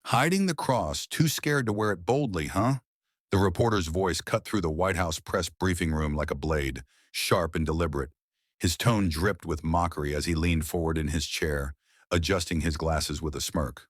Hiding the cross, too scared to wear it boldly, huh? The reporter's voice cut through the White House press briefing room like a blade, sharp and deliberate. His tone dripped with mockery as he leaned forward in his chair, adjusting his glasses with a smirk.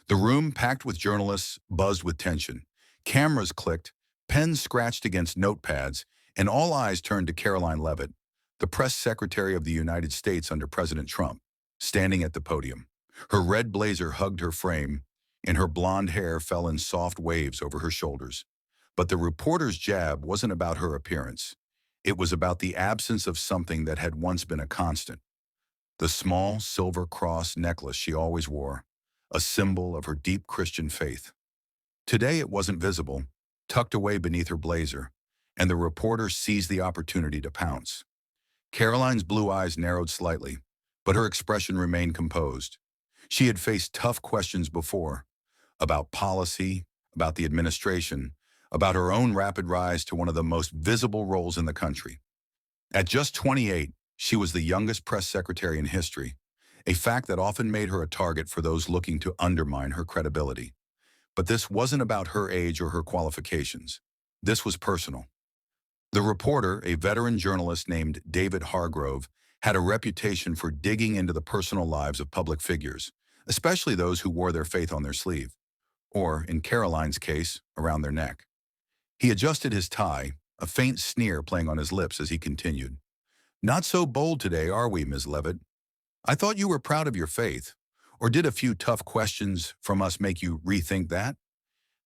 The room, packed with journalists, buzzed with tension. Cameras clicked, pens scratched against notepads, and all eyes turned to Karoline Leavitt, the press secretary of the United States under President Trump, standing at the podium. Her red blazer hugged her frame, and her blonde hair fell in soft waves over her shoulders. But the reporter's jab wasn't about her appearance. It was about the absence of something that had once been a constant. The small silver cross necklace she always wore, a symbol of her deep Christian faith. Today it wasn't visible, tucked away beneath her blazer, and the reporter seized the opportunity to pounce. Caroline's blue eyes narrowed slightly, but her expression remained composed. She had faced tough questions before, about policy, about the administration, about her own rapid rise to one of the most visible roles in the country. At just 28, she was the youngest press secretary in history, a fact that often made her a target for those looking to undermine her credibility. But this wasn't about her age or her qualifications. This was personal. The reporter, a veteran journalist named David Hargrove, had a reputation for digging into the personal lives of public figures, especially those who wore their faith on their sleeve, or, in Caroline's case, around their neck. He adjusted his tie, a faint sneer playing on his lips as he continued. "Not so bold today, are we, Ms. Leavitt? I thought you were proud of your faith. Or did a few tough questions from us make you rethink that?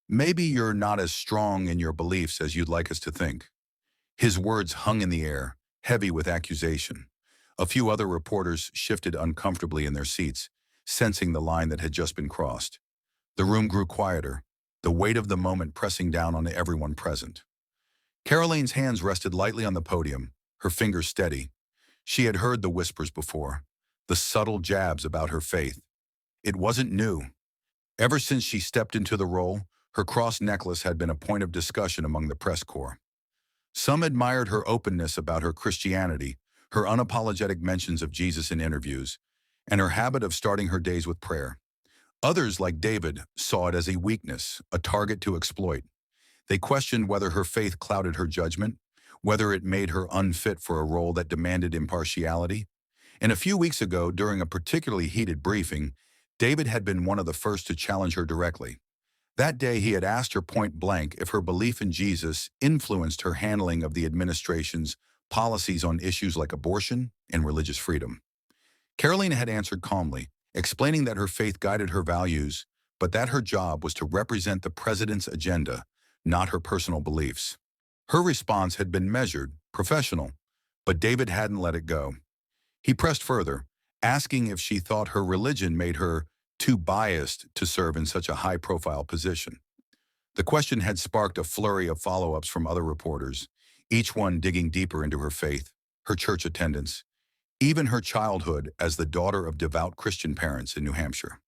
Maybe you're not as strong in your beliefs as you'd like us to think." His words hung in the air, heavy with accusation. A few other reporters shifted uncomfortably in their seats, sensing the line that had just been crossed. The room grew quieter, the weight of the moment pressing down on everyone present. Caroline's hands rested lightly on the podium, her fingers steady. She had heard the whispers before, the subtle jabs about her faith. It wasn't new. Ever since she stepped into the role, her cross necklace had been a point of discussion among the press corps. Some admired her openness about her Christianity, her unapologetic mentions of Jesus in interviews, and her habit of starting her days with prayer. Others, like David, saw it as a weakness, a target to exploit. They questioned whether her faith clouded her judgment, whether it made her unfit for a role that demanded impartiality. And a few weeks ago, during a particularly heated briefing, David had been one of the first to challenge her directly. That day, he had asked her point blank if her belief in Jesus influenced her handling of the administration's policies on issues like abortion and religious freedom. Caroline had answered calmly, explaining that her faith guided her values, but that her job was to represent the president's agenda, not her personal beliefs. Her response had been measured, professional, but David hadn't let it go. He pressed further, asking if she thought her religion made her too biased to serve in such a high-profile position. The question had sparked a flurry of follow-ups from other reporters, each one digging deeper into her faith, her church attendance, even her childhood as the daughter of devout Christian parents in New Hampshire.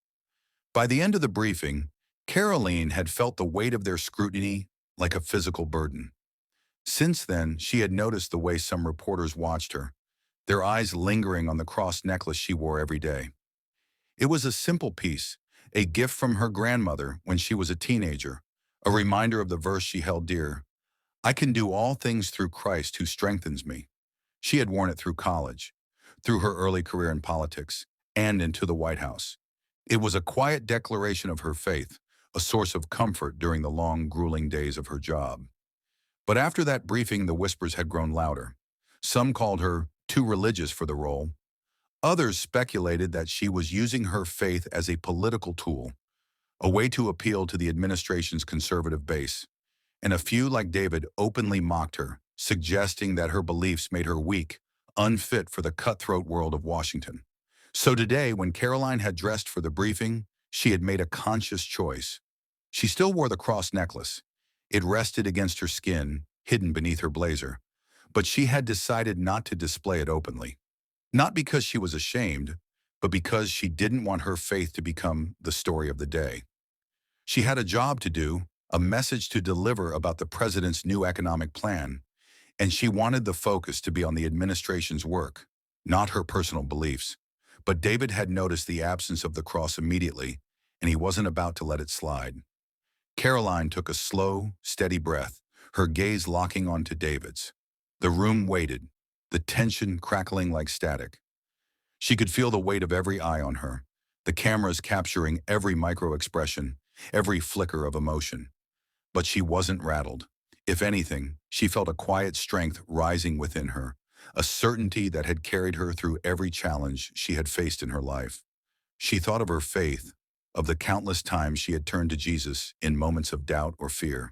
By the end of the briefing, Caroline had felt the weight of their scrutiny like a physical burden. Since then, she had noticed the way some reporters watched her, their eyes lingering on the cross necklace she wore every day. It was a simple piece, a gift from her grandmother when she was a teenager, a reminder of the verse she held dear, "I can do all things through Christ who strengthens me." She had worn it through college, through her early career in politics, and into the White House. It was a quiet declaration of her faith, a source of comfort during the long, grueling days of her job. But after that briefing, the whispers had grown louder. Some called her too religious for the role. Others speculated that she was using her faith as a political tool, a way to appeal to the administration's conservative base. And a few, like David, openly mocked her, suggesting that her beliefs made her weak, unfit for the cutthroat world of Washington. So today, when Caroline had dressed for the briefing, she had made a conscious choice. She still wore the cross necklace. It rested against her skin, hidden beneath her blazer. But she had decided not to display it openly. Not because she was ashamed, but because she didn't want her faith to become the story of the day. She had a job to do, a message to deliver about the president's new economic plan, and she wanted the focus to be on the administration's work, not her personal beliefs. But David had noticed the absence of the cross immediately, and he wasn't about to let it slide. Karoline took a slow, steady breath, her gaze locking onto David's. The room waited, the tension crackling like static. She could feel the weight of every eye on her, the cameras capturing every micro-expression, every flicker of emotion. But she wasn't rattled. If anything, she felt a quiet strength rising within her, a certainty that had carried her through every challenge she had faced in her life. She thought of her faith, of the countless times she had turned to Jesus in moments of doubt or fear.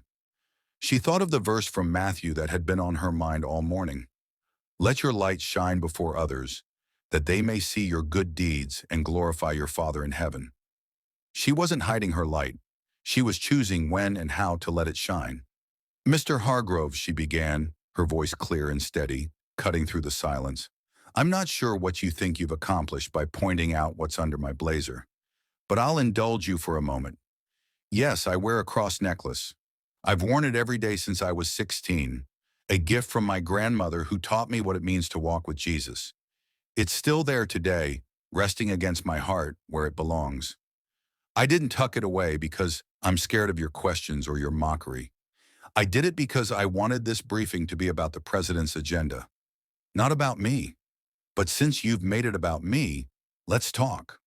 She thought of the verse from Matthew that had been on her mind all morning. Let your light shine before others, that they may see your good deeds and glorify your Father in heaven. She wasn't hiding her light. She was choosing when and how to let it shine. Mr. Hargrove, she began, her voice clear and steady, cutting through the silence. I'm not sure what you think you've accomplished by pointing out what's under my blazer, but I'll indulge you for a moment. Yes, I wear a cross necklace. I've worn it every day since I was 16, a gift from my grandmother who taught me what it means to walk with Jesus. It's still there today, resting against my heart where it belongs. I didn't tuck it away because I'm scared of your questions or your mockery. I did it because I wanted this briefing to be about the president's agenda, not about me. But since you've made it about me, let's talk.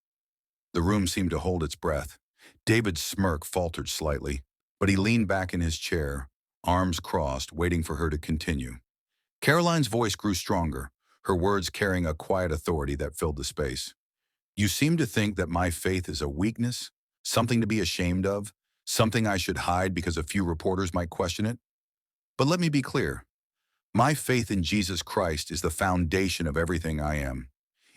The room seemed to hold its breath. David's smirk faltered slightly, but he leaned back in his chair, arms crossed, waiting for her to continue. Karoline's voice grew stronger, her words carrying a quiet authority that filled the space. You seem to think that my faith is a weakness, something to be ashamed of, something I should hide because a few reporters might question it. But let me be clear. My faith in Jesus Christ is the foundation of everything I am.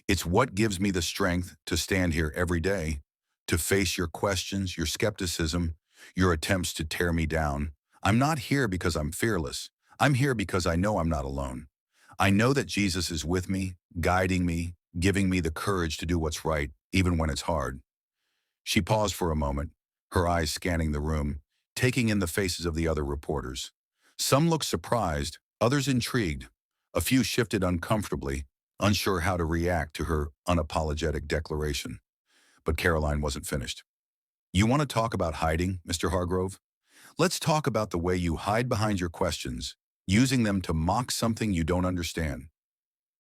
It's what gives me the strength to stand here every day, to face your questions, your skepticism, your attempts to tear me down. I'm not here because I'm fearless. I'm here because I know I'm not alone. I know that Jesus is with me, guiding me, giving me the courage to do what's right, even when it's hard. She paused for a moment, her eyes scanning the room, taking in the faces of the other reporters. Some looked surprised, others intrigued. A few shifted uncomfortably, unsure how to react to her unapologetic declaration. But Karoline wasn't finished. You want to talk about hiding, Mr. Hargrove? Let's talk about the way you hide behind your questions, using them to mock something you don't understand.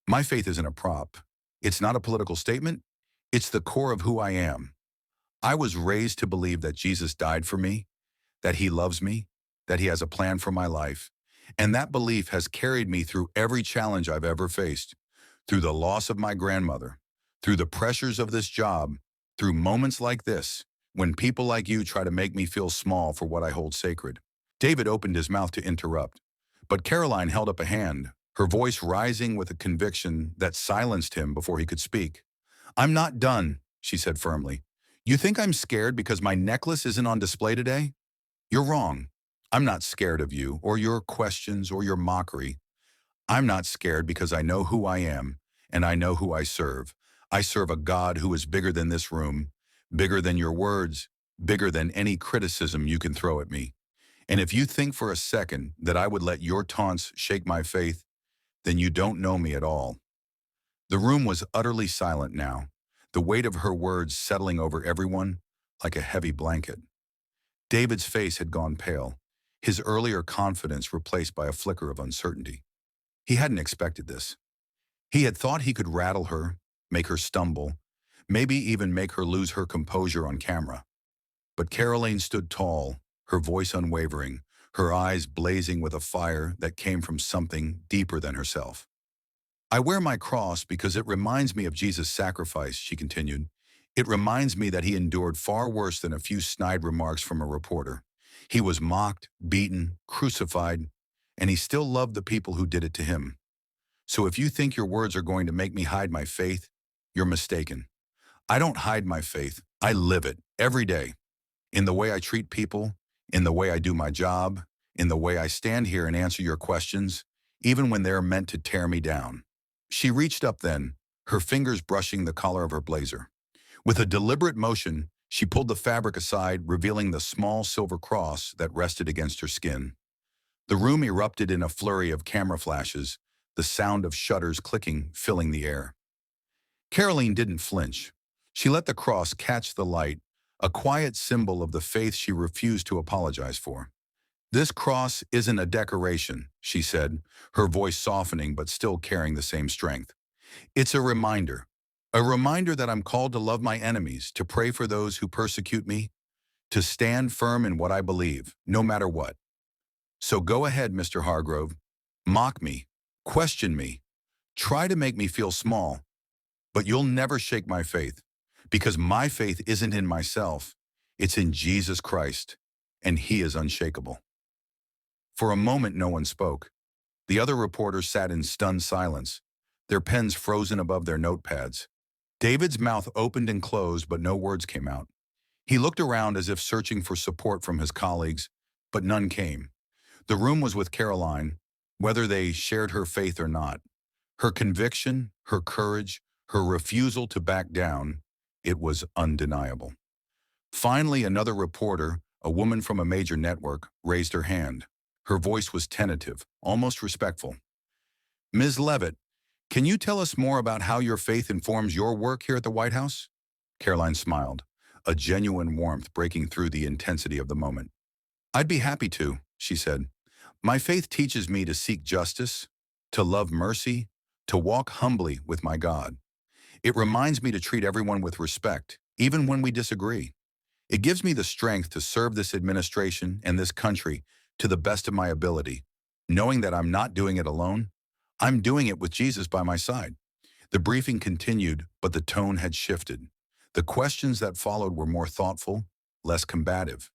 My faith isn't a prop. It's not a political statement. It's the core of who I am. I was raised to believe that Jesus died for me, that he loves me, that he has a plan for my life. And that belief has carried me through every challenge I've ever faced, through the loss of my grandmother, through the pressures of this job, through moments like this, when people like you try to make me feel small for what I hold sacred. David opened his mouth to interrupt, but Karoline held up a hand, her voice rising with a conviction that silenced him before he could speak. I'm not done, she said firmly. You think I'm scared because my necklace isn't on display today? You're wrong. I'm not scared of you or your questions or your mockery. I'm not scared because I know who I am and I know who I serve. I serve a God who is bigger than this room, bigger than your words, bigger than any criticism you can throw at me. And if you think for a second that I would let your taunts shake my faith, then you don't know me at all. The room was utterly silent now, the weight of her words settling over everyone like a heavy blanket. David's face had gone pale, his earlier confidence replaced by a flicker of uncertainty. He hadn't expected this. He had thought he could rattle her, make her stumble, maybe even make her lose her composure on camera. But Karoline stood tall, her voice unwavering, her eyes blazing with a fire that came from something deeper than herself. I wear my cross because it reminds me of Jesus' sacrifice, she continued. It reminds me that he endured far worse than a few snide remarks from a reporter. He was mocked, beaten, crucified, and he still loved the people who did it to him. So if you think your words are going to make me hide my faith, you're mistaken. I don't hide my faith. I live it every day. In the way I treat people, in the way I do my job, in the way I stand here and answer your questions, even when they're meant to tear me down. She reached up then, her fingers brushing the collar of her blazer. With a deliberate motion, she pulled the fabric aside, revealing the small silver cross that rested against her skin. The room erupted in a flurry of camera flashes, the sound of shutters clicking filling the air. Karoline didn't flinch. She let the cross catch the light, a quiet symbol of the faith she refused to apologize for. "This cross isn't a decoration," she said, her voice softening but still carrying the same strength. "It's a reminder. A reminder that I'm called to love my enemies, to pray for those who persecute me, to stand firm in what I believe, no matter what. So go ahead, Mr. Hargrove. Mock me. Question me. Try to make me feel small. But you'll never shake my faith, because my faith isn't in myself. It's in Jesus Christ, and He is unshakable." For a moment, no one spoke. The other reporters sat in stunned silence, their pens frozen above their notepads. David's mouth opened and closed, but no words came out. He looked around as if searching for support from his colleagues, but none came. The room was with Karoline, whether they shared her faith or not. Her conviction, her courage, her refusal to back down, it was undeniable. Finally, another reporter, a woman from a major network, raised her hand. Her voice was tentative, almost respectful. "Ms. Leavitt, can you tell us more about how your faith informs your work here at the White House?" Karoline smiled, a genuine warmth breaking through the intensity of the moment. "I'd be happy to," she said. "My faith teaches me to seek justice, to love mercy, to walk humbly with my God. It reminds me to treat everyone with respect, even when we disagree. It gives me the strength to serve this administration and this country to the best of my ability, knowing that I'm not doing it alone. I'm doing it with Jesus by my side." The briefing continued, but the tone had shifted. The questions that followed were more thoughtful, less combative.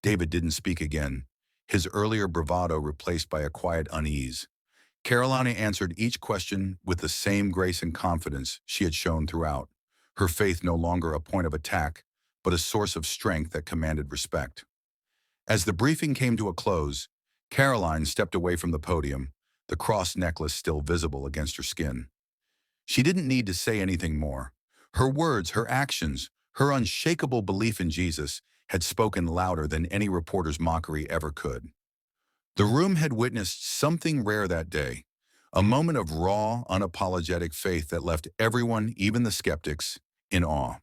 David didn't speak again, his earlier bravado replaced by a quiet unease. Karoline answered each question with the same grace and confidence she had shown throughout, her faith no longer a point of attack, but a source of strength that commanded respect. As the briefing came to a close, Karoline stepped away from the podium, the cross necklace still visible against her skin. She didn't need to say anything more. Her words, her actions, her unshakable belief in Jesus had spoken louder than any reporter's mockery ever could. The room had witnessed something rare that day, a moment of raw, unapologetic faith that left everyone, even the skeptics, in awe.